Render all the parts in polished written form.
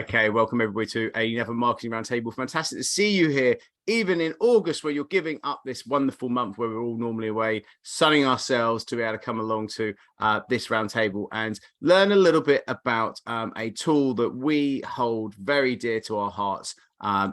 Okay, welcome everybody to another marketing roundtable. Fantastic to see you here, even in August, where you're giving up this wonderful month where we're all normally away, sunning ourselves to be able to come along to this roundtable and learn a little bit about a tool that we hold very dear to our hearts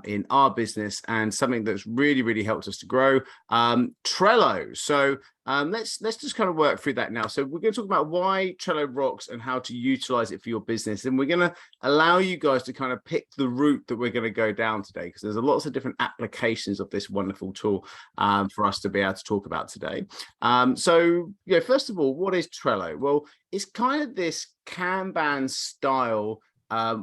in our business, and something that's really helped us to grow, Trello. So let's just kind of work through that now. So we're going to talk about why Trello rocks and how to utilize it for your business, and we're going to allow you guys to kind of pick the route that we're going to go down today, because there's lots of different applications of this wonderful tool for us to be able to talk about today. So first of all, what is Trello? Well, it's kind of this Kanban style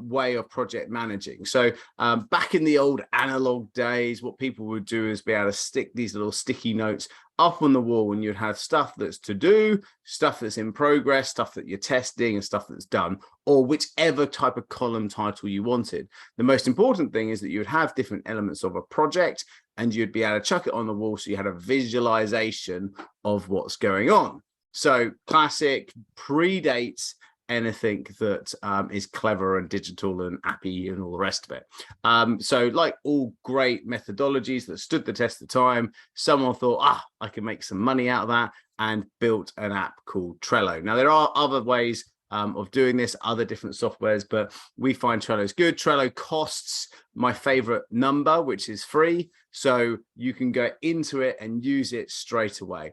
way of project managing. So back in the old analog days, what people would do is be able to stick these little sticky notes up on the wall, and you'd have stuff that's to do, stuff that's in progress, stuff that you're testing, and stuff that's done, or whichever type of column title you wanted. The most important thing is that you would have different elements of a project, and you'd be able to chuck it on the wall so you had a visualization of what's going on. So classic, predates anything that is clever and digital and appy and all the rest of it. So like all great methodologies that stood the test of time, someone thought, I can make some money out of that, and built an app called Trello. Now, there are other ways of doing this, other different softwares, but we find Trello's good. Trello costs my favorite number, which is free. So you can go into it and use it straight away.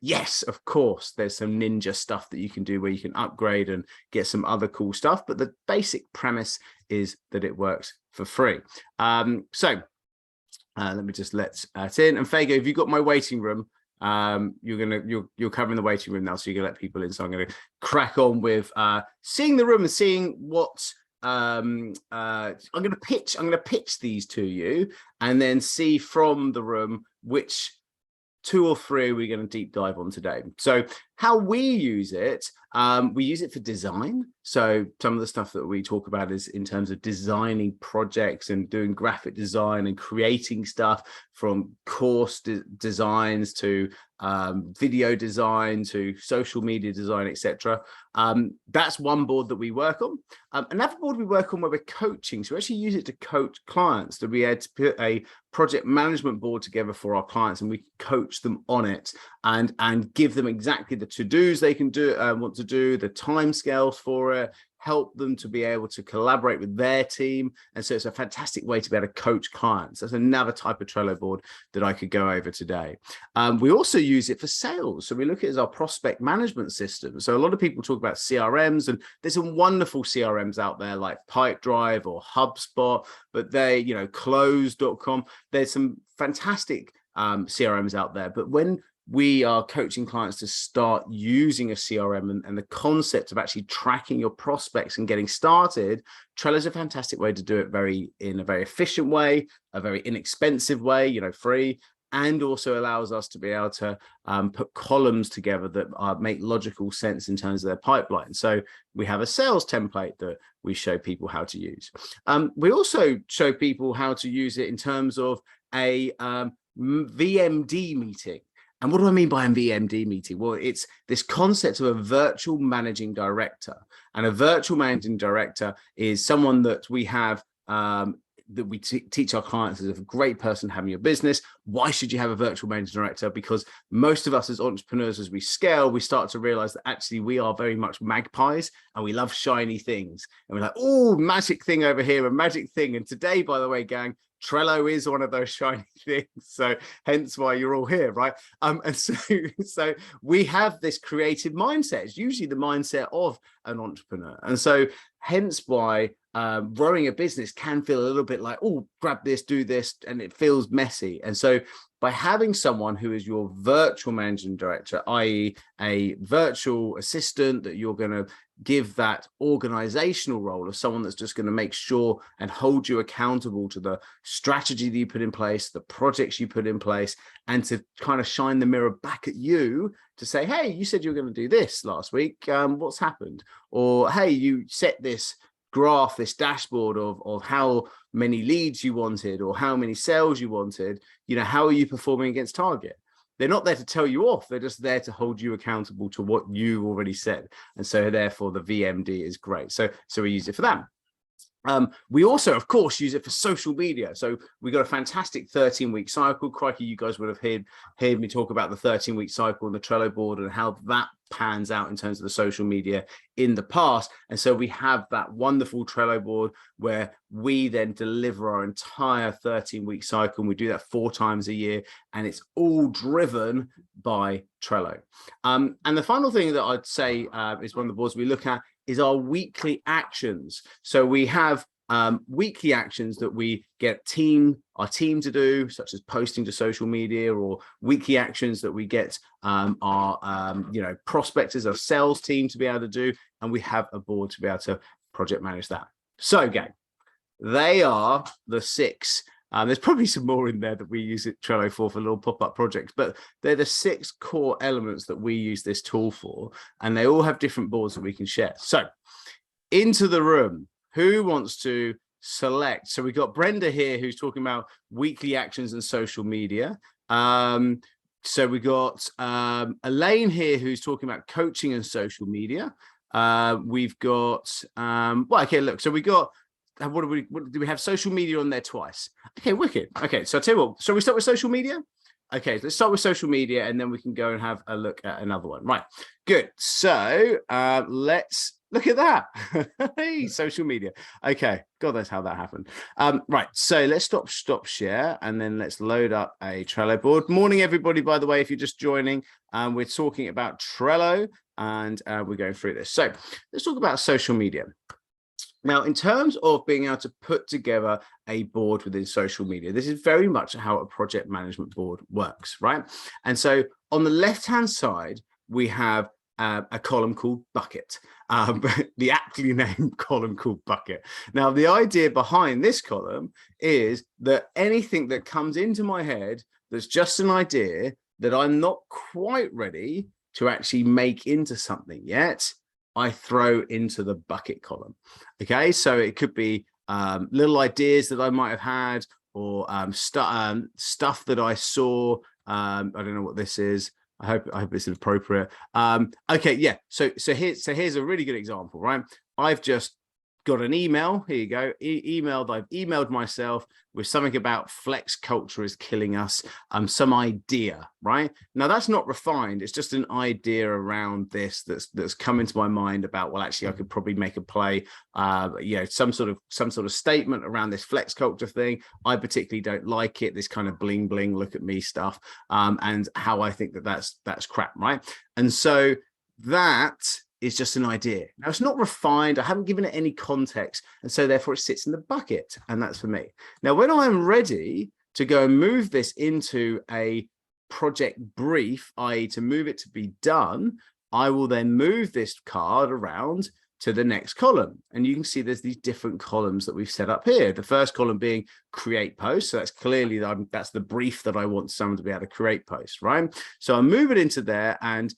Yes, of course, there's some ninja stuff that you can do where you can upgrade and get some other cool stuff, but the basic premise is that it works for free. So let me just let it in. And Fago, have you got my waiting room? You're covering the waiting room now, so you're gonna let people in. So I'm gonna crack on with seeing the room and seeing what I'm gonna pitch these to you, and then see from the room which 2 or 3 we're going to deep dive on today. So how we use it for design. So some of the stuff that we talk about is in terms of designing projects and doing graphic design and creating stuff, from course designs to video design to social media design, etc. That's one board that we work on. Another board we work on where we're coaching. So we actually use it to coach clients, to be able to put a project management board together for our clients, and we coach them on it and give them exactly the to-dos they can do, want to do, the timescales for it, help them to be able to collaborate with their team. And so it's a fantastic way to be able to coach clients. That's another type of Trello board that I could go over today. We also use it for sales. So we look at it as our prospect management system. So a lot of people talk about CRMs, and there's some wonderful CRMs out there like Pipedrive or HubSpot, but they, close.com. There's some fantastic CRMs out there. But when we are coaching clients to start using a CRM and the concept of actually tracking your prospects and getting started, Trello is a fantastic way to do it in a very efficient way, a very inexpensive way, free, and also allows us to be able to put columns together that make logical sense in terms of their pipeline. So we have a sales template that we show people how to use. We also show people how to use it in terms of a VMD meeting. And what do I mean by a VMD meeting? Well, it's this concept of a virtual managing director. And a virtual managing director is someone that we have that we teach our clients is a great person to have in your business. Why should you have a virtual managing director? Because most of us as entrepreneurs, as we scale, we start to realize that actually we are very much magpies, and we love shiny things. And we're like, oh, magic thing over here, a magic thing. And today, by the way, gang, Trello is one of those shiny things, so hence why you're all here, right? And so we have this creative mindset. It's usually the mindset of an entrepreneur, and so hence why growing a business can feel a little bit like, oh, grab this, do this, and it feels messy. And so by having someone who is your virtual managing director, i.e. a virtual assistant that you're going to give that organizational role of someone that's just going to make sure and hold you accountable to the strategy that you put in place, the projects you put in place, and to kind of shine the mirror back at you to say, hey, you said you were going to do this last week. What's happened? Or, hey, you set this graph, this dashboard of how many leads you wanted or how many sales you wanted, how are you performing against target? they're not there to tell you off. They're just there to hold you accountable to what you already said. And so therefore the VMD is great. So we use it for that. We also, of course, use it for social media. So we got a fantastic 13-week cycle. Crikey, you guys would have heard me talk about the 13-week cycle on the Trello board and how that pans out in terms of the social media in the past. And so we have that wonderful Trello board where we then deliver our entire 13-week cycle. And we do that 4 times a year, and it's all driven by Trello. And the final thing that I'd say is one of the boards we look at is our weekly actions. So we have weekly actions that we get our team to do, such as posting to social media, or weekly actions that we get our prospectors, our sales team to be able to do, and we have a board to be able to project manage that. So gang, they are the 6. There's probably some more in there that we use it Trello for little pop-up projects, but they're the 6 core elements that we use this tool for, and they all have different boards that we can share. So into the room, who wants to select? So we've got Brenda here who's talking about weekly actions and social media. So we got Elaine here who's talking about coaching and social media. We've got okay, look, so we got what do we have? Social media on there twice. Okay, wicked. Okay, so I'll tell you what, shall we start with social media? Okay, let's start with social media, and then we can go and have a look at another one. Right, good. So let's look at that. Hey, social media. Okay, God, that's how that happened. Right, so let's stop share, and then let's load up a Trello board. Morning, everybody, by the way, if you're just joining. We're talking about Trello, and we're going through this. So let's talk about social media. Now, in terms of being able to put together a board within social media, this is very much how a project management board works, right? And so on the left-hand side, we have a column called bucket, the aptly named column called bucket. Now, the idea behind this column is that anything that comes into my head that's just an idea that I'm not quite ready to actually make into something yet, I throw into the bucket column. Okay, so it could be little ideas that I might have had, or stuff that I saw. I don't know what this is. I hope it's appropriate. Okay, yeah. So here's a really good example, right? I've just got an email. Here you go. I've emailed myself with something about flex culture is killing us. Some idea, right? Now that's not refined. It's just an idea around this that's come into my mind about, well, actually I could probably make a play, some sort of statement around this flex culture thing. I particularly don't like it. This kind of bling bling, look at me stuff, and how I think that's crap, right? And so that is just an idea. Now it's not refined. I haven't given it any context. And so therefore it sits in the bucket, and that's for me. Now, when I'm ready to go and move this into a project brief, i.e. to move it to be done, I will then move this card around to the next column. And you can see there's these different columns that we've set up here. The first column being create post. So that's clearly, that's the brief that I want someone to be able to create post, right? So I move it into there, and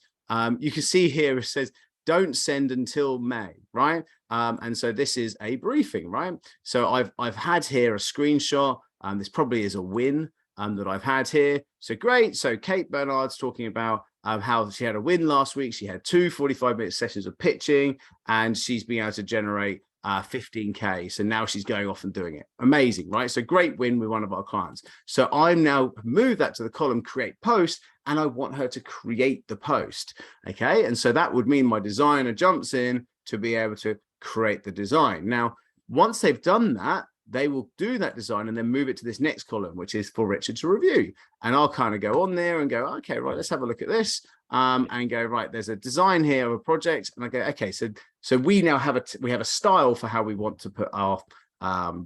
you can see here it says, don't send until May, right? And so this is a briefing, right? So I've had here a screenshot. This probably is a win that I've had here. So great. So Kate Bernard's talking about how she had a win last week. She had 2 45-minute sessions of pitching, and she's been able to generate 15K. So now she's going off and doing it. Amazing, right? So great win with one of our clients. So I'm now moved that to the column create post, and I want her to create the post. Okay. And so that would mean my designer jumps in to be able to create the design. Now, once they've done that, they will do that design and then move it to this next column, which is for Richard to review. And I'll kind of go on there and go, okay, right, let's have a look at this, and go, right, there's a design here of a project. And I go, okay, so we now have a style for how we want to put our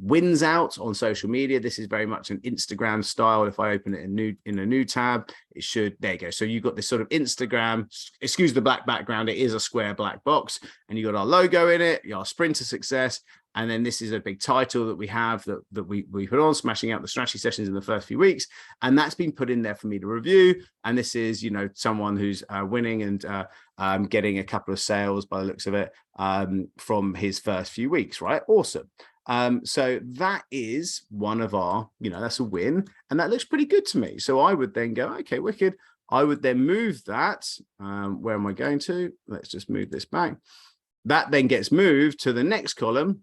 wins out on social media. This is very much an Instagram style. If I open it in a new tab, it should, there you go. So you've got this sort of Instagram, excuse the black background, it is a square black box, and you got our logo in it, our Sprinter Success. And then this is a big title that we have that we put on, smashing out the strategy sessions in the first few weeks. And that's been put in there for me to review. And this is, someone who's winning and getting a couple of sales by the looks of it from his first few weeks, right? Awesome. So that is one of our, that's a win, and that looks pretty good to me. So I would then go, okay, wicked. I would then move that. Where am I going to? Let's just move this back. That then gets moved to the next column,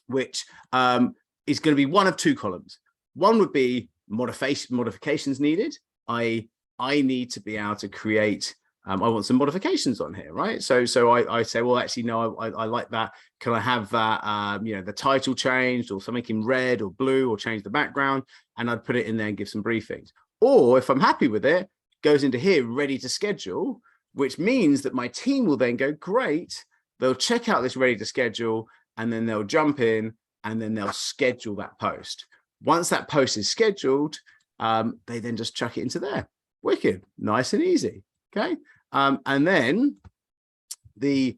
which is going to be one of two columns. One would be modifications needed. I need to be able to create, I want some modifications on here, right? So I say, well, actually, no, I like that. Can I have that, the title changed or something in red or blue, or change the background? And I'd put it in there and give some briefings. Or if I'm happy with it, goes into here, ready to schedule, which means that my team will then go, great. They'll check out this ready to schedule, and then they'll jump in and then they'll schedule that post. Once that post is scheduled, they then just chuck it into there. Wicked, nice and easy. Okay. And then the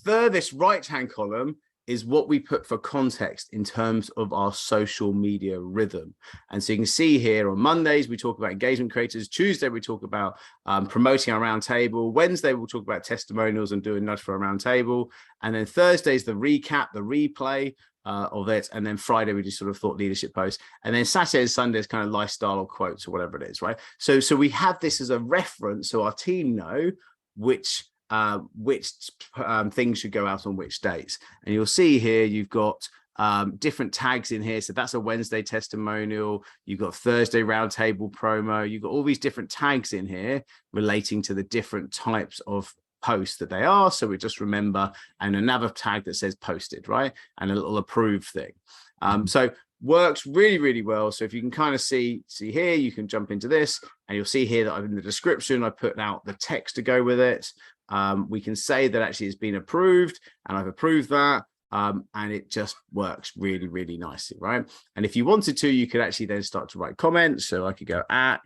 furthest right-hand column is what we put for context in terms of our social media rhythm. And so you can see here on Mondays, we talk about engagement creators. Tuesday, we talk about promoting our roundtable. Wednesday, we'll talk about testimonials and do a nudge for a roundtable. And then Thursday's the recap, the replay of it. And then Friday, we do sort of thought leadership posts. And then Saturday and Sunday is kind of lifestyle or quotes or whatever it is, right? So we have this as a reference so our team know which things should go out on which dates. And you'll see here you've got different tags in here. So that's a Wednesday testimonial. You've got Thursday roundtable promo. You've got all these different tags in here relating to the different types of posts that they are. So we just remember, and another tag that says posted, right? And a little approved thing. So works really, really well. So if you can kind of see here, you can jump into this and you'll see here that in the description, I put out the text to go with it. We can say that actually it's been approved and I've approved that. And it just works really, really nicely, right? And if you wanted to, you could actually then start to write comments. So I could go at,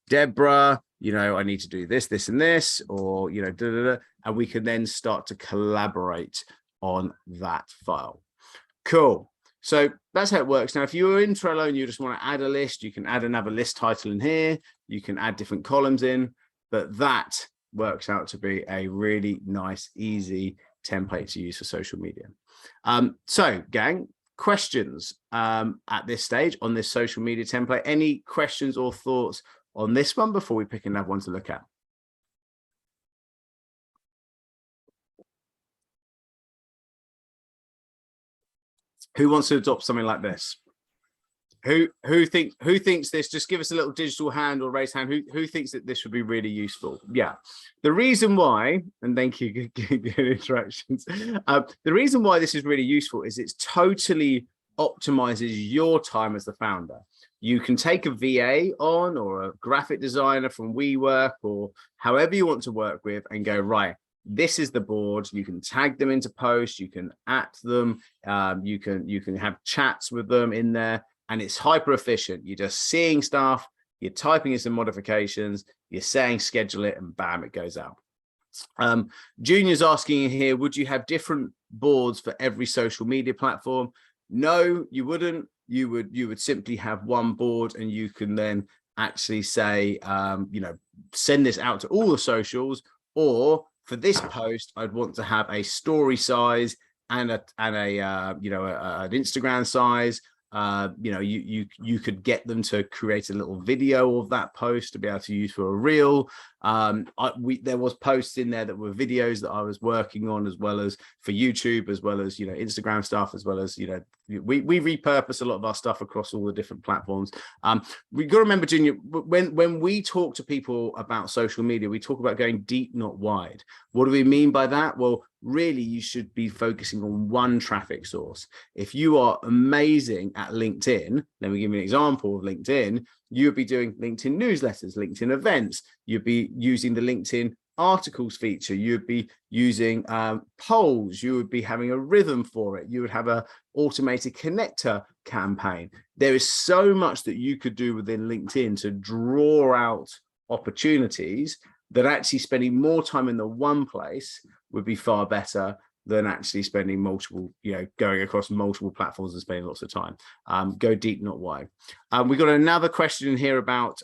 Deborah, I need to do this, this, and this, or, and we can then start to collaborate on that file. Cool. So that's how it works. Now, if you're in Trello and you just want to add a list, you can add another list title in here. You can add different columns in, but that works out to be a really nice, easy template to use for social media. So gang, questions at this stage on this social media template? Any questions or thoughts on this one before we pick another one to look at? Who wants to adopt something like this? Who thinks this? Just give us a little digital hand or raise hand. Who thinks that this would be really useful? Yeah, the reason why, and thank you, good interactions. The reason why this is really useful is it's totally optimizes your time as the founder. You can take a VA on or a graphic designer from WeWork or however you want to work with and go, right, this is the board. You can tag them into posts, you can at them, you can have chats with them in there, and it's hyper efficient. You're just seeing stuff, you're typing in some modifications, you're saying schedule it, and bam, it goes out. Junior's asking here, would you have different boards for every social media platform? No, you wouldn't. You would simply have one board, and you can then actually say, send this out to all the socials, or for this post, I'd want to have a story size and an Instagram size. You could get them to create a little video of that post to be able to use for a reel. There was posts in there that were videos that I was working on, as well as for YouTube, as well as Instagram stuff, as well as we repurpose a lot of our stuff across all the different platforms. We got to remember, Junior, when we talk to people about social media, we talk about going deep, not wide. What do we mean by that? Well, really, you should be focusing on one traffic source. If you are amazing at LinkedIn, let me give you an example of LinkedIn. You'd be doing LinkedIn newsletters, LinkedIn events. You'd be using the LinkedIn articles feature. You'd be using polls. You would be having a rhythm for it. You would have a automated connector campaign. There is so much that you could do within LinkedIn to draw out opportunities that actually spending more time in the one place would be far better than actually spending multiple, going across multiple platforms and spending lots of time. Go deep, not wide. We got another question here about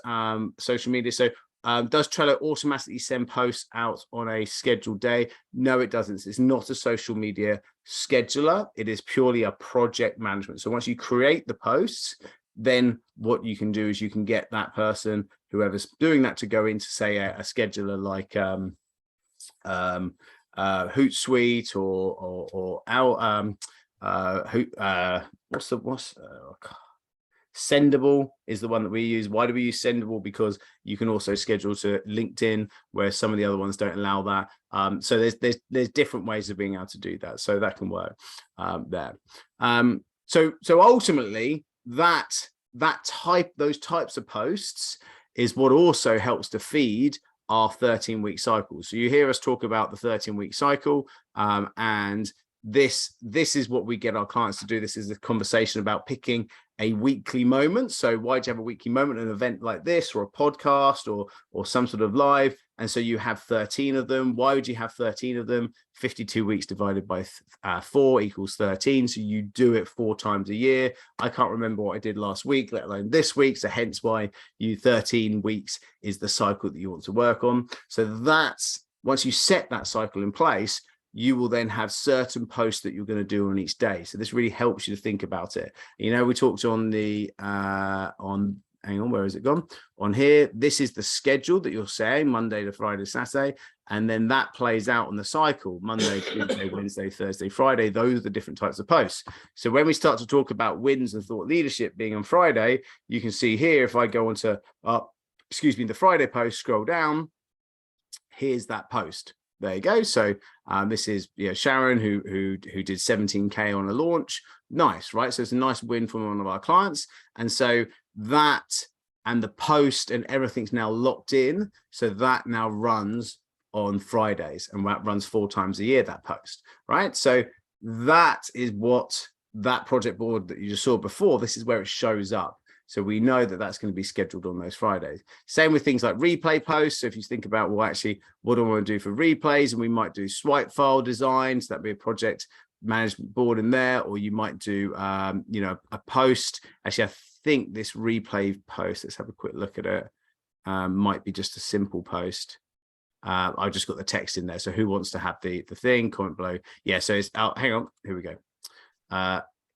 social media. So does Trello automatically send posts out on a scheduled day? No, it doesn't. It's not a social media scheduler. It is purely a project management. So once you create the posts, then what you can do is you can get that person whoever's doing that to go into, say, a scheduler like Hootsuite or Sendable is the one that we use. Why do we use Sendable? Because you can also schedule to LinkedIn, where some of the other ones don't allow that. So there's different ways of being able to do that. So that can work there. So ultimately those types of posts is what also helps to feed our 13-week cycle. So you hear us talk about the 13-week cycle, and this is what we get our clients to do. This is the conversation about picking a weekly moment. So why do you have a weekly moment, an event like this, or a podcast, or some sort of live? And so you have 13 of them. Why would you have 13 of them? 52 weeks divided by 4 equals 13. So you do it 4 times a year. I can't remember what I did last week, let alone this week. So hence why 13 weeks is the cycle that you want to work on. So that's, once you set that cycle in place, you will then have certain posts that you're going to do on each day. So this really helps you to think about it. You know, we talked on the, hang on, where has it gone? On here, this is the schedule that you're saying, Monday to Friday, Saturday. And then that plays out on the cycle, Monday, Tuesday, Wednesday, Thursday, Friday. Those are the different types of posts. So when we start to talk about wins and thought leadership being on Friday, you can see here, if I go onto, the Friday post, scroll down, here's that post. There you go. So this is Sharon who did 17K on a launch. Nice, right? So it's a nice win from one of our clients. And so that and the post and everything's now locked in. So that now runs on Fridays, and that runs 4 times a year, that post, right? So that is what that project board that you just saw before, this is where it shows up. So we know that that's going to be scheduled on those Fridays. Same with things like replay posts. So if you think about, well, actually, what do I want to do for replays? And we might do swipe file design. So that'd be a project management board in there, or you might do, a post. Actually, I think this replay post, let's have a quick look at it, might be just a simple post. I've just got the text in there. So who wants to have the thing? Comment below. Yeah, so it's out. Hang on, here we go.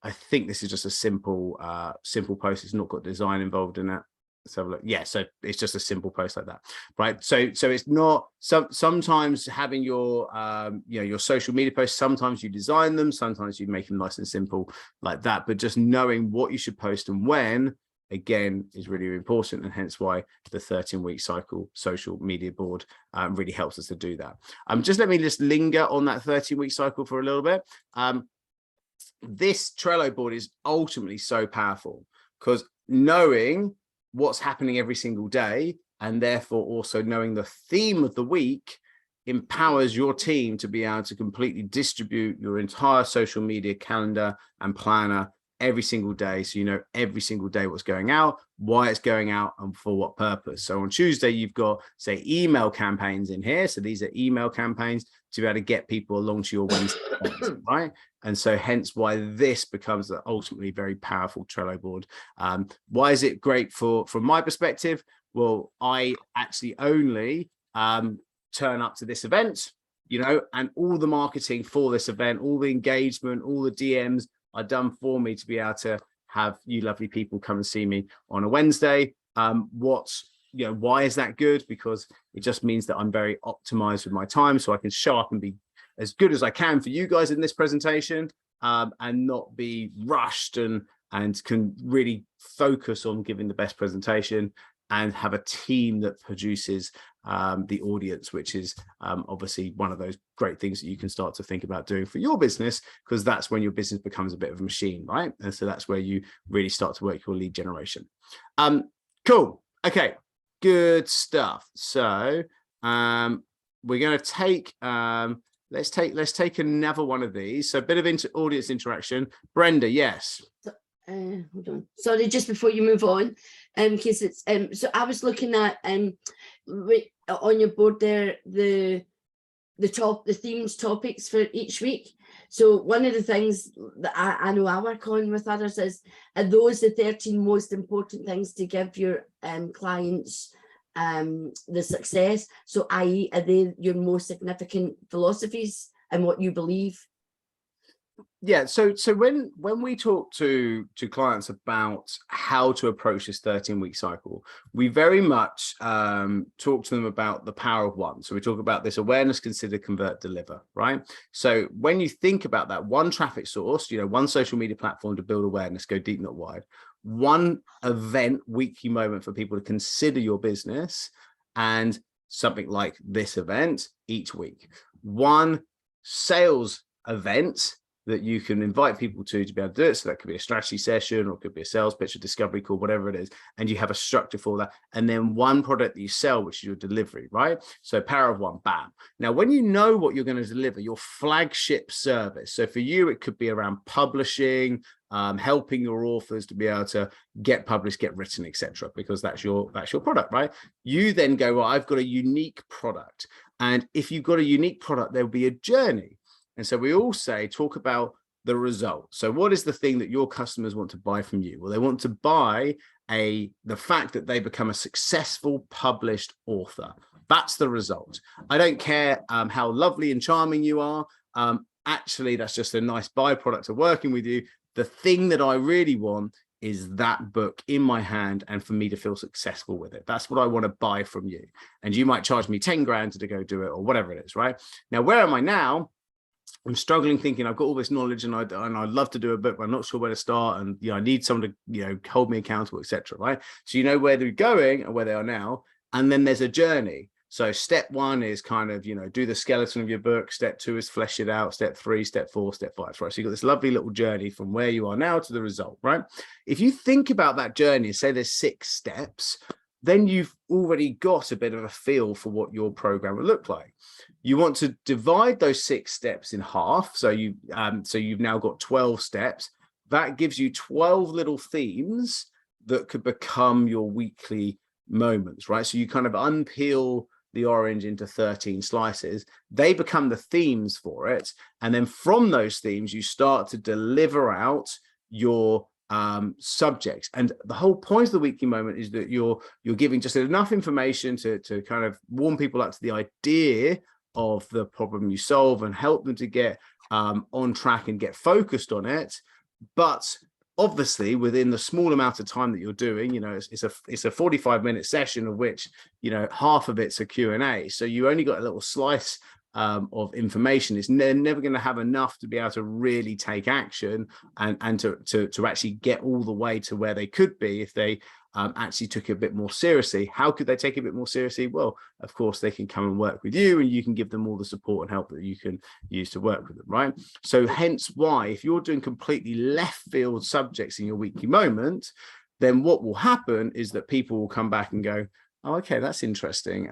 I think this is just a simple post. It's not got design involved in it. Let's have a look. Yeah, so it's just a simple post like that, right? So it's not, sometimes having your your social media posts, sometimes you design them, sometimes you make them nice and simple like that, but just knowing what you should post and when, again, is really important, and hence why the 13-week cycle social media board really helps us to do that. Let me linger on that 13-week cycle for a little bit. This Trello board is ultimately so powerful because knowing what's happening every single day, and therefore also knowing the theme of the week, empowers your team to be able to completely distribute your entire social media calendar and planner every single day. So you know every single day what's going out, why it's going out, and for what purpose. So on Tuesday, you've got, say, email campaigns in here. So these are email campaigns to be able to get people along to your Wednesday, right? And so hence why this becomes an ultimately very powerful Trello board. Why is it great from my perspective? Well, I actually only turn up to this event, and all the marketing for this event, all the engagement, all the DMs are done for me to be able to have you lovely people come and see me on a Wednesday. Why is that good? Because it just means that I'm very optimized with my time, so I can show up and be as good as I can for you guys in this presentation, and not be rushed, and can really focus on giving the best presentation and have a team that produces the audience, which is obviously one of those great things that you can start to think about doing for your business, because that's when your business becomes a bit of a machine, right? And so that's where you really start to work your lead generation. Cool. Okay, good stuff. So we're going to take let's take another one of these. So a bit of audience interaction. Brenda, yes. Hold on. Sorry, just before you move on, because it's so I was looking at on your board there the themes topics for each week. So one of the things that I know I work on with others is, are those the 13 most important things to give your clients the success? So i.e., are they your most significant philosophies and what you believe? Yeah, so when we talk to clients about how to approach this 13-week cycle, we very much talk to them about the power of one. So we talk about this: awareness, consider, convert, deliver, right? So when you think about that, one traffic source, one social media platform to build awareness, go deep, not wide, one event, weekly moment for people to consider your business, and something like this event each week, one sales event that you can invite people to be able to do it. So that could be a strategy session, or it could be a sales pitch, a discovery call, whatever it is. And you have a structure for that. And then one product that you sell, which is your delivery, right? So power of one, bam. Now, when you know what you're going to deliver, your flagship service. So for you, it could be around publishing, helping your authors to be able to get published, get written, etc., because that's your product, right? You then go, well, I've got a unique product. And if you've got a unique product, there'll be a journey. And so we all say, talk about the result. So what is the thing that your customers want to buy from you? Well, they want to buy the fact that they become a successful published author. That's the result. I don't care how lovely and charming you are. Actually, that's just a nice byproduct of working with you. The thing that I really want is that book in my hand, and for me to feel successful with it. That's what I want to buy from you. And you might charge me 10 grand to go do it, or whatever it is, right? Now, where am I now? I'm struggling, thinking I've got all this knowledge and I'd love to do a book, but I'm not sure where to start. And I need someone to hold me accountable, etc. Right? So you know where they're going and where they are now, and then there's a journey. So step one is kind of do the skeleton of your book. Step two is flesh it out. Step three, step four, step five. Right? So you've got this lovely little journey from where you are now to the result. Right? If you think about that journey, say there's 6 steps, then you've already got a bit of a feel for what your program will look like. You want to divide those 6 steps in half. So you've now got 12 steps. That gives you 12 little themes that could become your weekly moments, right? So you kind of unpeel the orange into 13 slices. They become the themes for it. And then from those themes, you start to deliver out your subjects. And the whole point of the weekly moment is that you're giving just enough information to kind of warm people up to the idea of the problem you solve and help them to get on track and get focused on it. But obviously within the small amount of time that you're doing, it's a 45-minute session, of which half of it's a Q&A. So you only got a little slice of information. It's never going to have enough to be able to really take action and to actually get all the way to where they could be if they actually took it a bit more seriously. How could they take it a bit more seriously? Well, of course, they can come and work with you, and you can give them all the support and help that you can use to work with them, right? So hence why, if you're doing completely left field subjects in your weekly moment, then what will happen is that people will come back and go, oh, okay, that's interesting.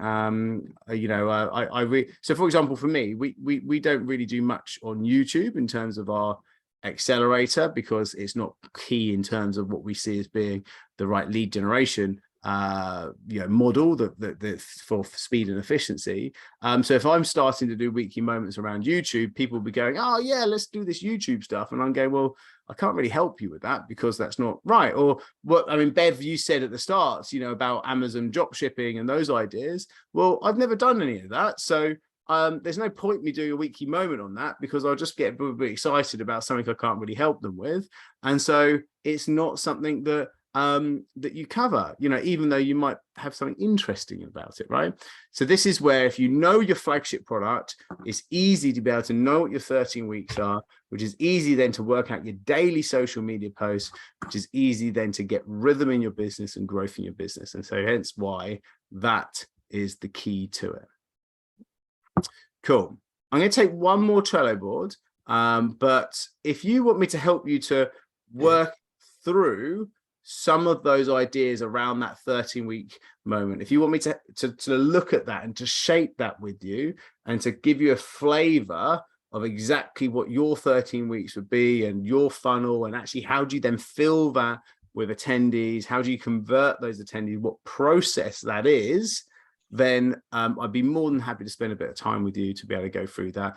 So for example, for me, we don't really do much on YouTube in terms of our accelerator, because it's not key in terms of what we see as being the right lead generation model that for speed and efficiency. So if I'm starting to do weekly moments around YouTube, people will be going, oh yeah, let's do this YouTube stuff, and I'm going, well, I can't really help you with that because that's not right. Or Bev, you said at the start, about Amazon drop shipping and those ideas. Well, I've never done any of that, so there's no point me doing a weekly moment on that, because I'll just get a bit excited about something I can't really help them with. And so it's not something that you cover, even though you might have something interesting about it, right? So this is where, if you know your flagship product, it's easy to be able to know what your 13 weeks are, which is easy then to work out your daily social media posts, which is easy then to get rhythm in your business and growth in your business. And so hence why that is the key to it. Cool. I'm going to take one more Trello board, but if you want me to help you to work through some of those ideas around that 13-week moment, if you want me to look at that and to shape that with you and to give you a flavor of exactly what your 13 weeks would be and your funnel, and actually how do you then fill that with attendees, how do you convert those attendees, what process that is, then I'd be more than happy to spend a bit of time with you to be able to go through that,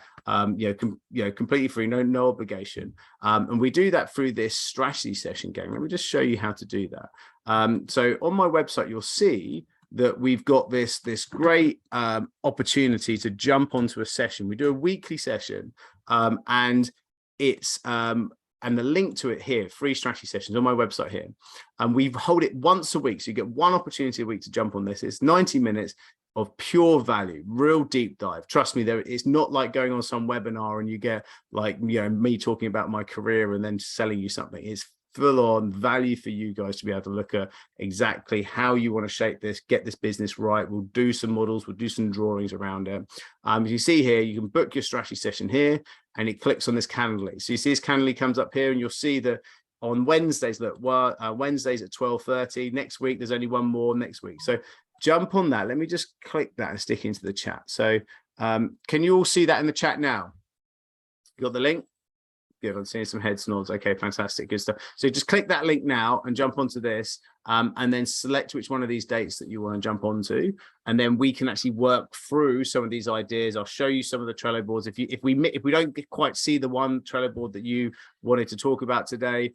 completely free, no obligation. And we do that through this strategy session game. Let me just show you how to do that. So on my website, you'll see that we've got this great opportunity to jump onto a session. We do a weekly session, and it's and the link to it here, free strategy sessions on my website here. And we hold it once a week. So you get one opportunity a week to jump on this. It's 90 minutes of pure value, real deep dive. Trust me, it's not like going on some webinar and you get like, me talking about my career and then selling you something. It's full on value for you guys to be able to look at exactly how you want to shape this, get this business right. We'll do some models, we'll do some drawings around it. As you see here, you can book your strategy session here, and it clicks on this Calendly. So you see this Calendly comes up here, and you'll see that on Wednesdays, look, Wednesdays at 12:30. Next week, there's only one more next week. So jump on that. Let me just click that and stick it into the chat. So can you all see that in the chat now? You got the link? Good, I'm seeing some heads nods. Okay, fantastic, good stuff. So just click that link now and jump onto this, and then select which one of these dates that you want to jump onto, and then we can actually work through some of these ideas. I'll show you some of the Trello boards. If we don't quite see the one Trello board that you wanted to talk about today,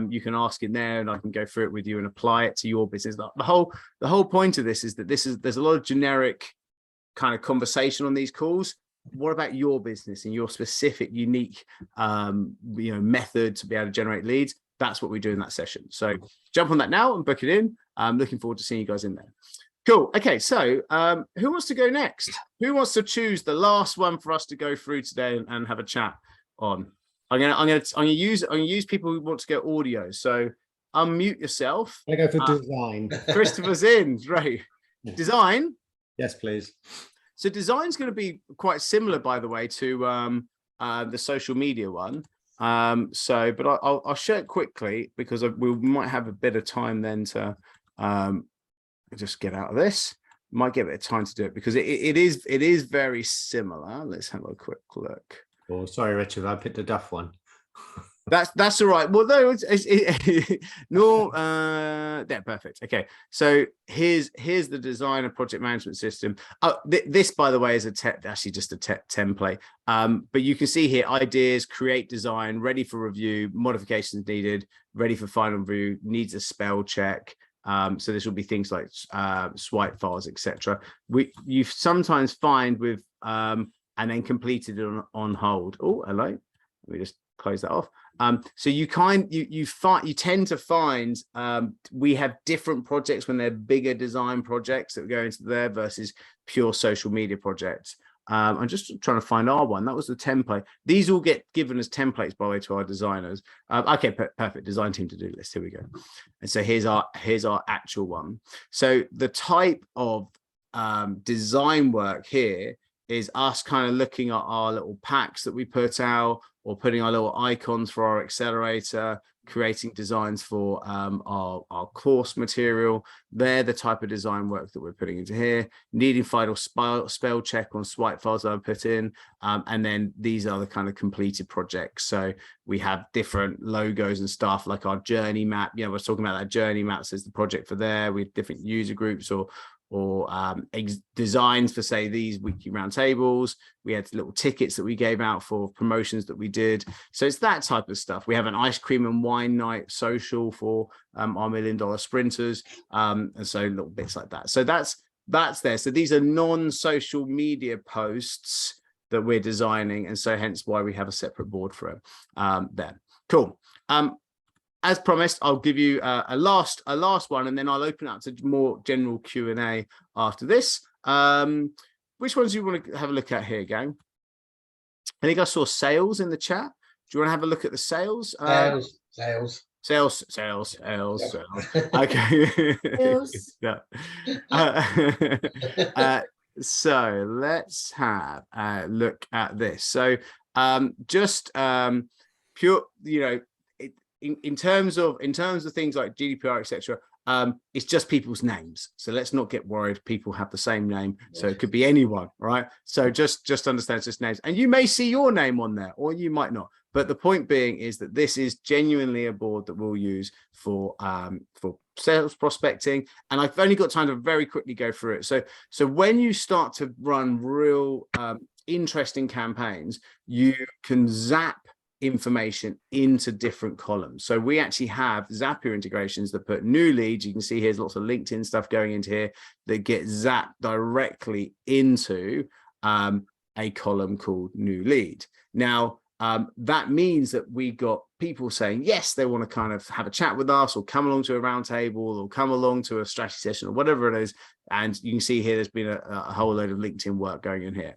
you can ask in there, and I can go through it with you and apply it to your business. The whole point of this is that there's a lot of generic kind of conversation on these calls. What about your business and your specific, unique, method to be able to generate leads? That's what we do in that session. So jump on that now and book it in. I'm looking forward to seeing you guys in there. Cool. Okay, so who wants to go next? Who wants to choose the last one for us to go through today and have a chat on? I'm gonna use people who want to get audio. So unmute yourself. I go for design. Christopher's in, right? Design. Yes, please. So design's going to be quite similar, by the way, to the social media one. But I'll share it quickly because we might have a bit of time then to just get out of this. Might get a bit of time to do it because it is very similar. Let's have a quick look. Oh, sorry, Richard, I picked a duff one. That's all right. Well, no, yeah, perfect. Okay, so here's the design and project management system. This, by the way, is actually just a template. But you can see here ideas, create design, ready for review, modifications needed, ready for final review, needs a spell check. So this will be things like swipe files, etc. You sometimes find with and then completed on hold. Oh, hello. Let me just close that off. So you tend to find we have different projects when they're bigger design projects that go into there versus pure social media projects. I'm just trying to find our one. That was the template. These all get given as templates, by the way, to our designers. Okay, perfect. Design team to-do list. Here we go. And so here's our actual one. So the type of design work here is us kind of looking at our little packs that we put out, or putting our little icons for our accelerator, creating designs for our course material. They're the type of design work that we're putting into here. Needing final spell check on swipe files that I put in. And then these are the kind of completed projects. So we have different logos and stuff like our journey map. I was talking about that journey map says the project for there. We have different user groups or designs for, say, these weekly roundtables. We had little tickets that we gave out for promotions that we did. So it's that type of stuff. We have an ice cream and wine night social for our $1 million sprinters, and so little bits like that. So that's there. So these are non-social media posts that we're designing, and so hence why we have a separate board for it there. Cool. As promised, I'll give you a last one, and then I'll open up to more general Q&A after this. Which ones do you want to have a look at here, gang? I think I saw sales in the chat. Do you want to have a look at the sales? Sales. Okay. Sales. Yeah. So let's have a look at this. So just pure, in terms of things like GDPR, etc., it's just people's names. So let's not get worried. People have the same name, so it could be anyone, right? So just understand it's just names, and you may see your name on there, or you might not. But the point being is that this is genuinely a board that we'll use for sales prospecting, and I've only got time to very quickly go through it. So when you start to run real interesting campaigns, you can zap information into different columns. So we actually have Zapier integrations that put new leads. You can see here's lots of LinkedIn stuff going into here that get zapped directly into a column called new lead. Now, that means that we got people saying, yes, they want to kind of have a chat with us or come along to a round table or come along to a strategy session or whatever it is. And you can see here, there's been a whole load of LinkedIn work going in here.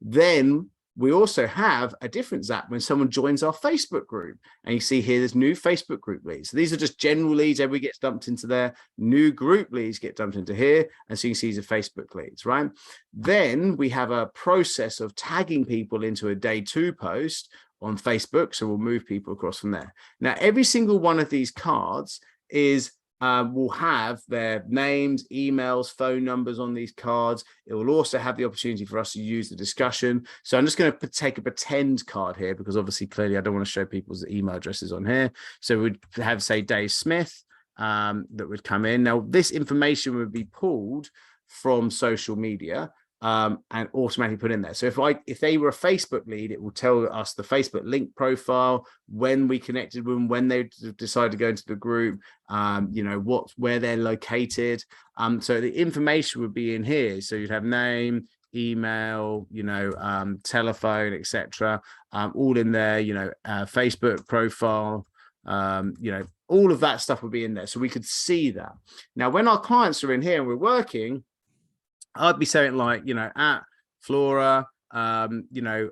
Then we also have a different zap when someone joins our Facebook group, and you see here there's new Facebook group leads. So these are just general leads. Everybody gets dumped into there. New group leads get dumped into here, and so you can see these are Facebook leads, right? Then we have a process of tagging people into a day 2 post on Facebook, so we'll move people across from there. Now, every single one of these cards is will have their names, emails, phone numbers on these cards. It will also have the opportunity for us to use the discussion. So I'm just going to take a pretend card here, because obviously, clearly, I don't want to show people's email addresses on here. So we'd have, say, Dave Smith that would come in. Now, this information would be pulled from social media and automatically put in there. So if they were a Facebook lead, it will tell us the Facebook link profile, when we connected with them, when they decided to go into the group, you know, where they're located. So the information would be in here. So you'd have name, email, you know, telephone, etc. All in there, you know, Facebook profile, you know, all of that stuff would be in there. So we could see that. Now, when our clients are in here and we're working, I'd be saying, like, you know, at Flora, you know,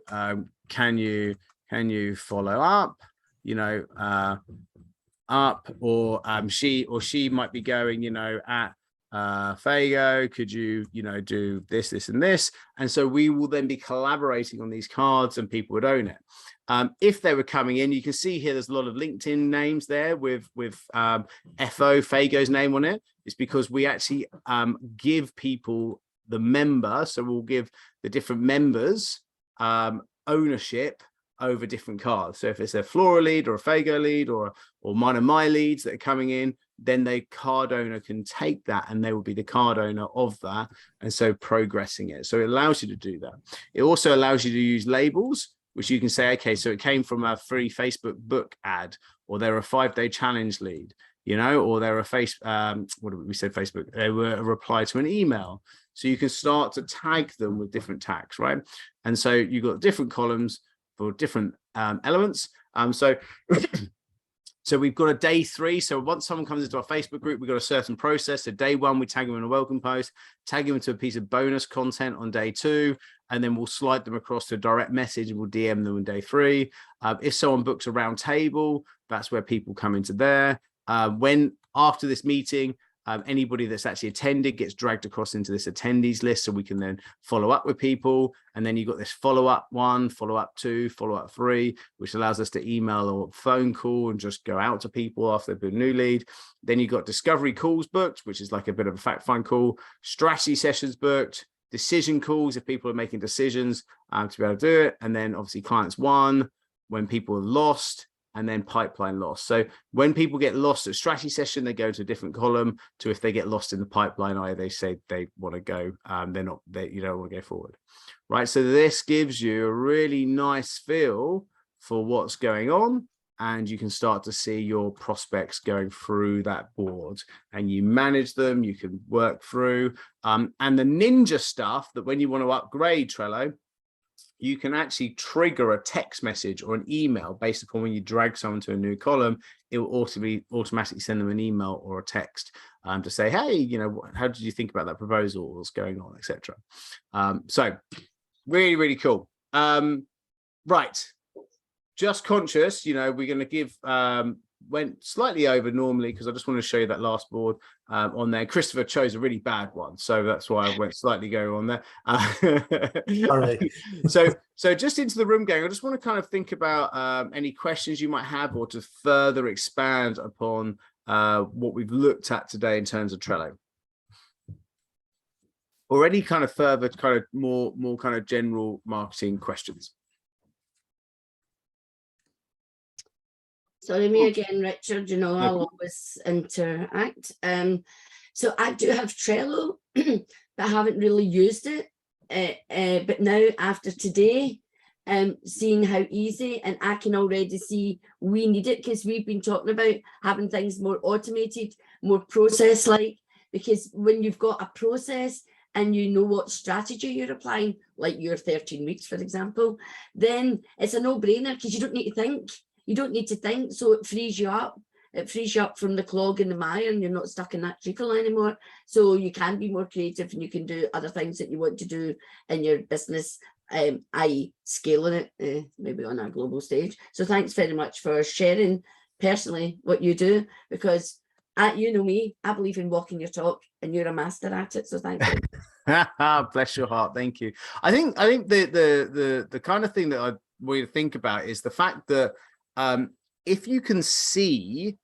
can you follow up, you know, up, or she might be going, you know, at Fago, could you know, do this, this, and this? And so we will then be collaborating on these cards, and people would own it. If they were coming in, you can see here there's a lot of LinkedIn names there with Fago's name on it. It's because we actually give people the member, so we'll give the different members ownership over different cards. So if it's a Flora lead or a Fago lead or mine and my leads that are coming in, then the card owner can take that and they will be the card owner of that, and so progressing it. So it allows you to do that. It also allows you to use labels, which you can say, okay, so it came from a free Facebook book ad, or they're a 5-day challenge lead, you know, or they're a what did we say, Facebook, they were a reply to an email. So you can start to tag them with different tags, right? And so you've got different columns for different elements. So we've got a day 3. So once someone comes into our Facebook group, we've got a certain process. So day 1, we tag them in a welcome post, tag them into a piece of bonus content on day 2, and then we'll slide them across to a direct message, and we'll DM them on day 3. If someone books a round table, that's where people come into there. When after this meeting, anybody that's actually attended gets dragged across into this attendees list, so we can then follow up with people. And then you've got this follow-up 1, follow-up 2, follow-up 3, which allows us to email or phone call and just go out to people after they've been a new lead. Then you've got discovery calls booked, which is like a bit of a fact find call, strategy sessions booked, decision calls if people are making decisions to be able to do it. And then obviously clients 1, when people are lost, and then pipeline loss. So when people get lost at strategy session, they go to a different column, to if they get lost in the pipeline, either they say they want to go, you don't want to go forward, right? So this gives you a really nice feel for what's going on, and you can start to see your prospects going through that board, and you manage them, you can work through. And the ninja stuff that when you want to upgrade Trello, you can actually trigger a text message or an email based upon when you drag someone to a new column. It will automatically send them an email or a text to say, hey, you know, how did you think about that proposal? What's going on, etc. So really, really cool. Right. Just conscious, you know, we're going to give, went slightly over normally because I just want to show you that last board on there. Christopher chose a really bad one, so that's why I went slightly go on there. Sorry. So just into the room gang, I just want to kind of think about any questions you might have, or to further expand upon what we've looked at today in terms of Trello, or any kind of further kind of more kind of general marketing questions. Sorry, me again, Richard. You know, I'll always interact. So I do have Trello, but I haven't really used it. But now, after today, seeing how easy, and I can already see we need it, because we've been talking about having things more automated, more process-like, because when you've got a process and you know what strategy you're applying, like your 13 weeks, for example, then it's a no-brainer because you don't need to think. You don't need to think, so it frees you up. It frees you up from the clog and the mire, and you're not stuck in that treacle anymore. So you can be more creative, and you can do other things that you want to do in your business, i.e. scaling it, maybe on a global stage. So thanks very much for sharing personally what you do, because you know me, I believe in walking your talk, and you're a master at it. So thank you. Bless your heart. Thank you. I think the kind of thing that I want you to think about is the fact that if you can see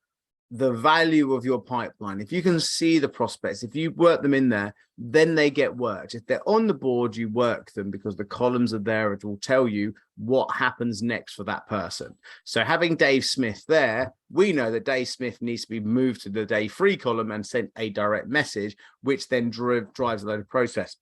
the value of your pipeline, if you can see the prospects, if you work them in there, then they get worked. If they're on the board, you work them because the columns are there. It will tell you what happens next for that person. So having Dave Smith there, we know that Dave Smith needs to be moved to the day 3 column and sent a direct message, which then drives a load of process.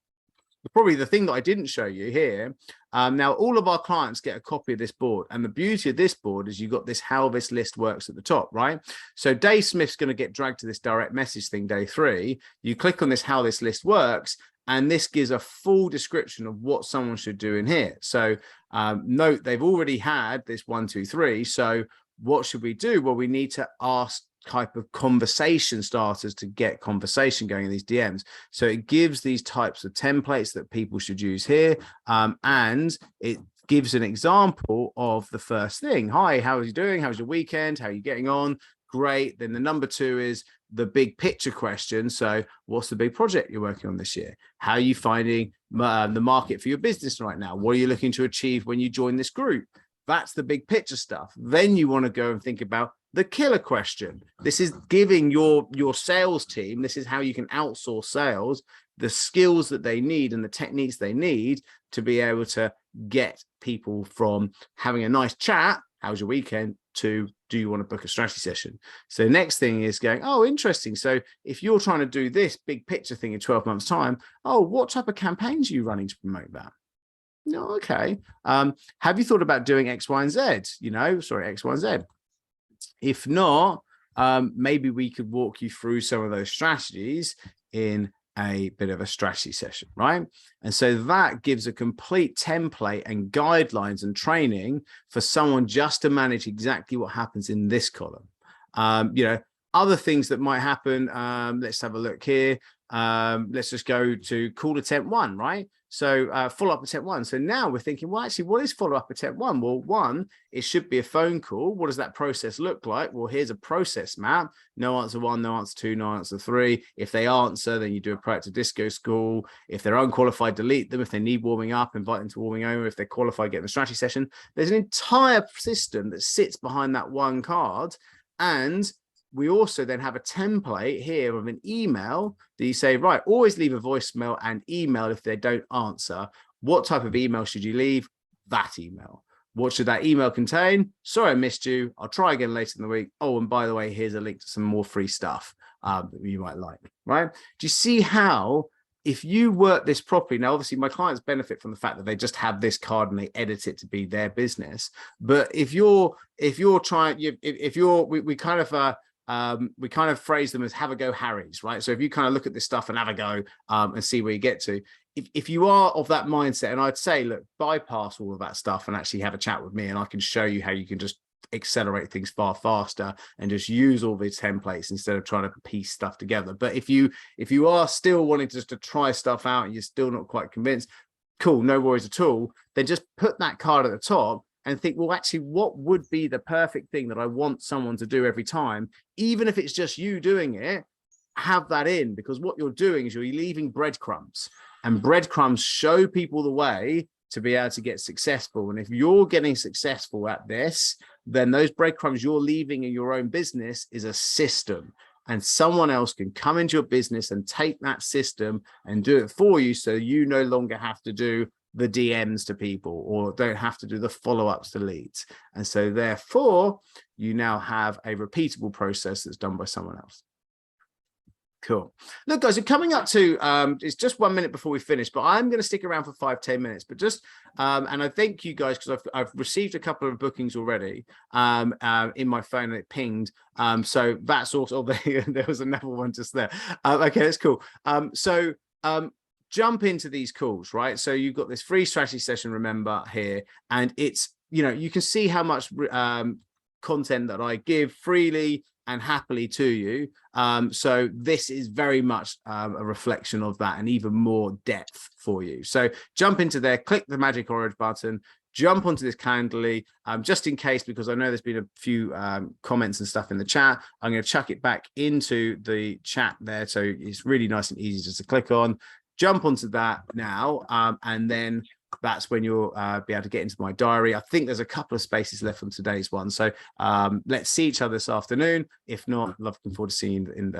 Probably the thing that I didn't show you here, now all of our clients get a copy of this board, and the beauty of this board is you've got this how this list works at the top, right? So Dave Smith's going to get dragged to this direct message thing day 3. You click on this how this list works, and this gives a full description of what someone should do in here. So note they've already had this 1, 2, 3. So what should we do? Well, we need to ask type of conversation starters to get conversation going in these DMs. So it gives these types of templates that people should use here, and it gives an example of the first thing. Hi, how are you doing? How's your weekend? How are you getting on? Great. Then the number 2 is the big picture question. So what's the big project you're working on this year? How are you finding the market for your business right now? What are you looking to achieve when you join this group? That's the big picture stuff. Then you want to go and think about the killer question. This is giving your sales team, this is how you can outsource sales, the skills that they need and the techniques they need to be able to get people from having a nice chat, how's your weekend, to do you want to book a strategy session? So the next thing is going, oh, interesting. So if you're trying to do this big picture thing in 12 months time, oh, what type of campaigns are you running to promote that? No, okay. Have you thought about doing X, Y, and Z? X, Y, and Z. If not, maybe we could walk you through some of those strategies in a bit of a strategy session, right? And so that gives a complete template and guidelines and training for someone just to manage exactly what happens in this column. Other things that might happen, let's have a look here. Let's just go to call attempt 1, right? So follow up attempt 1. So now we're thinking, well, actually, what is follow up attempt 1? Well, 1, it should be a phone call. What does that process look like? Well, here's a process map. No answer 1, no answer 2, no answer 3. If they answer, then you do a proactive disco call. If they're unqualified, delete them. If they need warming up, invite them to warming over. If they're qualified, get them a strategy session. There's an entire system that sits behind that one card. And we also then have a template here of an email that you say, right, always leave a voicemail and email if they don't answer. What type of email should you leave? That email. What should that email contain? Sorry, I missed you. I'll try again later in the week. Oh, and by the way, here's a link to some more free stuff that you might like, right? Do you see how, if you work this properly, now obviously my clients benefit from the fact that they just have this card and they edit it to be their business. But if you're trying, we kind of phrase them as have a go Harrys, right? So if you kind of look at this stuff and have a go and see where you get to, if you are of that mindset, and I'd say, look, bypass all of that stuff and actually have a chat with me, and I can show you how you can just accelerate things far faster and just use all these templates instead of trying to piece stuff together. But if you are still wanting just to try stuff out and you're still not quite convinced, cool, no worries at all. Then just put that card at the top and think, well, actually, what would be the perfect thing that I want someone to do every time, even if it's just you doing it, have that in, because what you're doing is you're leaving breadcrumbs, and breadcrumbs show people the way to be able to get successful. And if you're getting successful at this, then those breadcrumbs you're leaving in your own business is a system, and someone else can come into your business and take that system and do it for you. So you no longer have to do the DMs to people or don't have to do the follow-ups to leads. And so therefore you now have a repeatable process that's done by someone else. Cool. Look, guys, we're coming up to it's just 1 minute before we finish, but I'm going to stick around for 5-10 minutes. But just and I thank you guys, because I've received a couple of bookings already in my phone, and it pinged. So that's also there was another one just there. Okay, that's cool. jump into these calls, right? So you've got this free strategy session, remember, here, and it's, you can see how much content that I give freely and happily to you. So this is very much a reflection of that, and even more depth for you. So jump into there, click the magic orange button, jump onto this Calendly, just in case, because I know there's been a few comments and stuff in the chat. I'm going to chuck it back into the chat there, so it's really nice and easy just to click on. Jump onto that now, and then that's when you'll be able to get into my diary. I think there's a couple of spaces left on today's one, so let's see each other this afternoon. If not, looking forward to seeing you in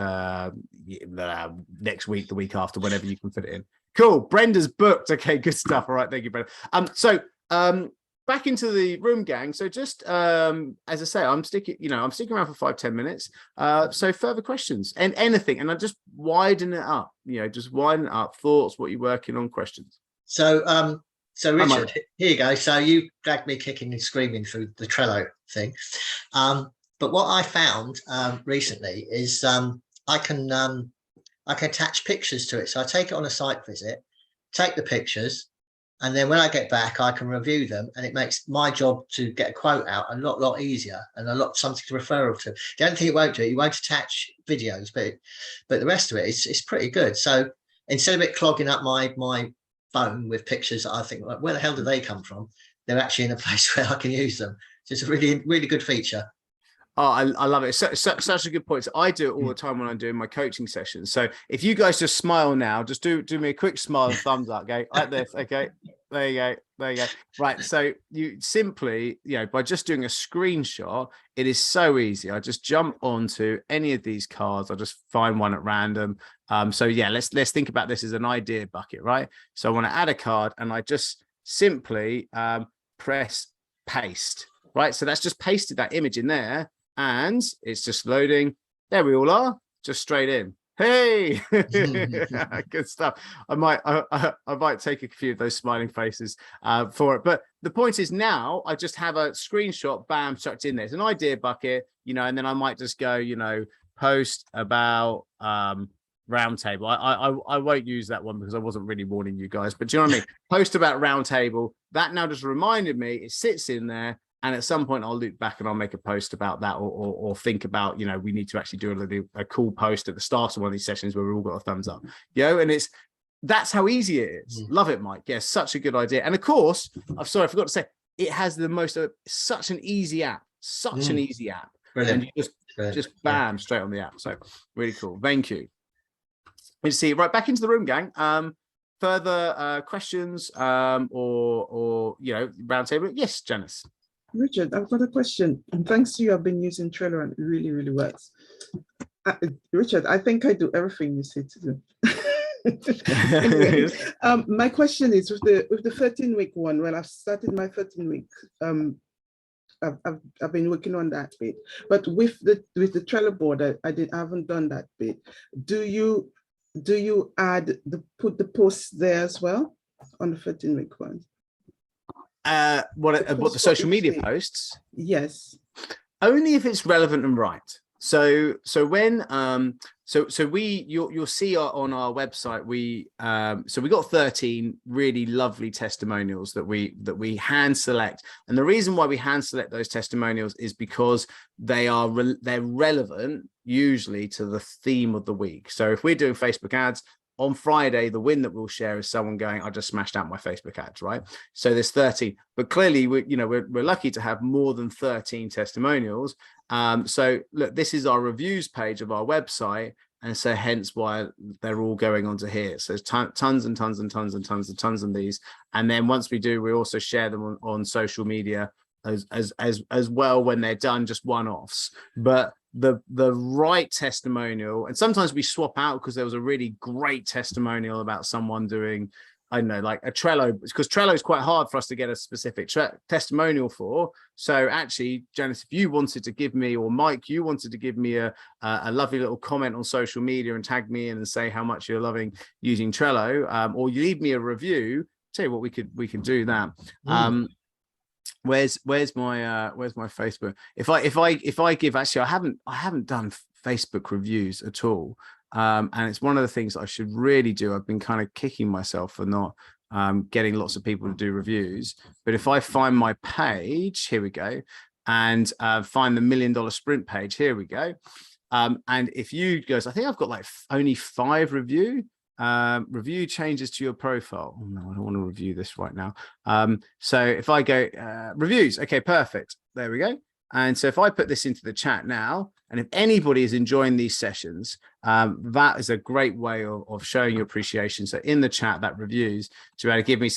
next week, the week after, whenever you can fit it in. Cool. Brenda's booked. Okay, good stuff. All right, thank you, Brenda. Back into the room, gang. So just as I say, I'm sticking around for 5-10 minutes. So further questions and anything, and I just widen it up. Just widen it up. Thoughts, what you're working on, questions. So Richard, here you go. So you dragged me kicking and screaming through the Trello thing. But what I found recently is I can attach pictures to it. So I take it on a site visit, take the pictures, and then when I get back, I can review them, and it makes my job to get a quote out a lot easier, and something to refer to. The only thing it won't do, you won't attach videos, but the rest of it is pretty good. So instead of it clogging up my phone with pictures that I think, like, where the hell do they come from? They're actually in a place where I can use them. So it's a really good feature. Oh, I love it. Such a good point. So I do it all the time when I'm doing my coaching sessions. So if you guys just smile now, just do me a quick smile and thumbs up, okay? Like this, okay? There you go. Right. So you simply, by just doing a screenshot, it is so easy. I just jump onto any of these cards. I just find one at random. So yeah, let's think about this as an idea bucket, right? So I want to add a card, and I just simply press paste, right? So that's just pasted that image in there, and it's just loading. There we all are, just straight in. Hey, good stuff. I might take a few of those smiling faces for it. But the point is, now I just have a screenshot, bam, chucked in there. It's an idea bucket, and then I might just go, post about roundtable. I won't use that one because I wasn't really warning you guys. But do you know what I mean? Post about roundtable. That now just reminded me. It sits in there. And at some point, I'll loop back and I'll make a post about that, or think about, we need to actually do a cool post at the start of one of these sessions where we've all got a thumbs up, and that's how easy it is. Love it, Mike. Yeah, such a good idea. And of course, I'm sorry, I forgot to say, it has the most, such an easy app, an easy app. Brilliant. And you just bam, straight on the app. So really cool. Thank you. Let's see, right, back into the room, gang. Further questions or roundtable? Yes, Janice. Richard, I've got a question. And thanks to you, I've been using Trello and it really, really works. Richard, I think I do everything you say to do. Anyway, my question is with the 13-week one. Well, I've started my 13-week. I've been working on that bit, but with the Trello board, I haven't done that bit. Do you put the posts there as well on the 13-week one? What the social media posts? Yes. Only if it's relevant and right. So when you'll see on our website, we got 13 really lovely testimonials that we hand select, and the reason why we hand select those testimonials is because they're relevant usually to the theme of the week. So if we're doing Facebook ads, on Friday, the win that we'll share is someone going, I just smashed out my Facebook ads, right? So there's 13, but clearly we're lucky to have more than 13 testimonials. So look, this is our reviews page of our website. And so hence why they're all going onto here. So tons and tons and tons and tons and tons of these. And then once we do, we also share them on social media as well when they're done, just one-offs. But the right testimonial, and sometimes we swap out because there was a really great testimonial about someone doing, I don't know, like a Trello, because Trello is quite hard for us to get a specific testimonial for. So actually, Janice, if you wanted to give me, or Mike, you wanted to give me a lovely little comment on social media and tag me in and say how much you're loving using Trello, or you leave me a review, tell you what, we can do that. Where's my Facebook? If I give, actually, I haven't done Facebook reviews at all. And it's one of the things I should really do. I've been kind of kicking myself for not getting lots of people to do reviews. But if I find my page, here we go, and find the $1 Million Sprint page, here we go. And if you guys, I think I've got like only 5 review changes to your profile. Oh, no, I don't want to review this right now. So if I go reviews, okay, perfect. There we go. And so if I put this into the chat now, and if anybody is enjoying these sessions, that is a great way of showing your appreciation. So in the chat, that reviews to be able to give me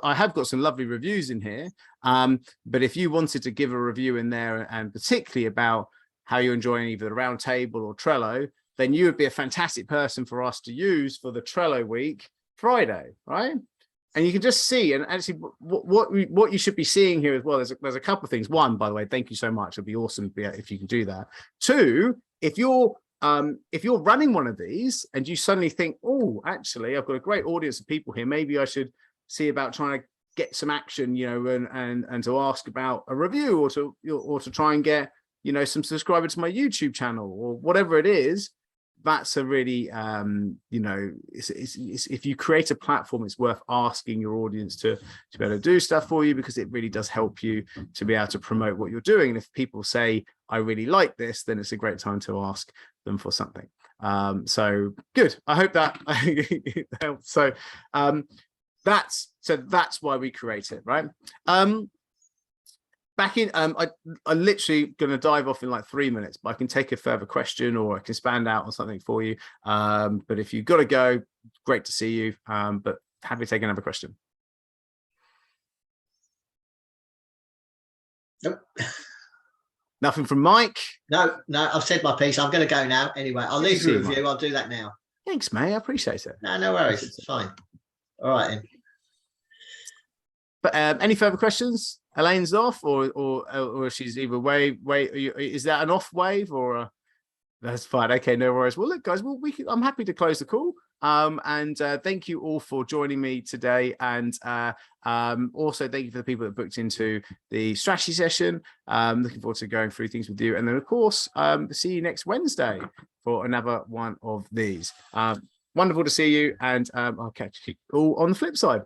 I have got some lovely reviews in here. But if you wanted to give a review in there, and particularly about how you're enjoying either the round table or Trello, then you would be a fantastic person for us to use for the Trello week Friday, right? And you can just see, and actually what you should be seeing here as well, there's a couple of things. One, by the way, thank you so much. It'd be awesome if you can do that. 2, if you're running one of these and you suddenly think, oh, actually, I've got a great audience of people here, maybe I should see about trying to get some action, you know, and to ask about a review, or to try and get, you know, some subscribers to my YouTube channel, or whatever it is. That's a really, you know, if you create a platform, it's worth asking your audience to be able to do stuff for you, because it really does help you to be able to promote what you're doing. And if people say, I really like this, then it's a great time to ask them for something. So good. I hope that helps. So that's why we create it, right? Back in, I'm literally going to dive off in like 3 minutes, but I can take a further question, or I can expand out on something for you. But if you've got to go, great to see you. But happy to take another question. Nope. Nothing from Mike? No, I've said my piece. I'm going to go now. Anyway, I'll leave the review. I'll do that now. Thanks, mate. I appreciate it. No worries. It's fine. All right, then. But any further questions? Elaine's off, or she's either wave. Is that an off wave, or that's fine? Okay, no worries. Well, look, guys, I'm happy to close the call. And thank you all for joining me today, and also thank you for the people that booked into the strategy session. Looking forward to going through things with you, and then of course, see you next Wednesday for another one of these. Wonderful to see you, and I'll catch you all on the flip side.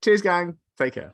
Cheers, gang. Take care.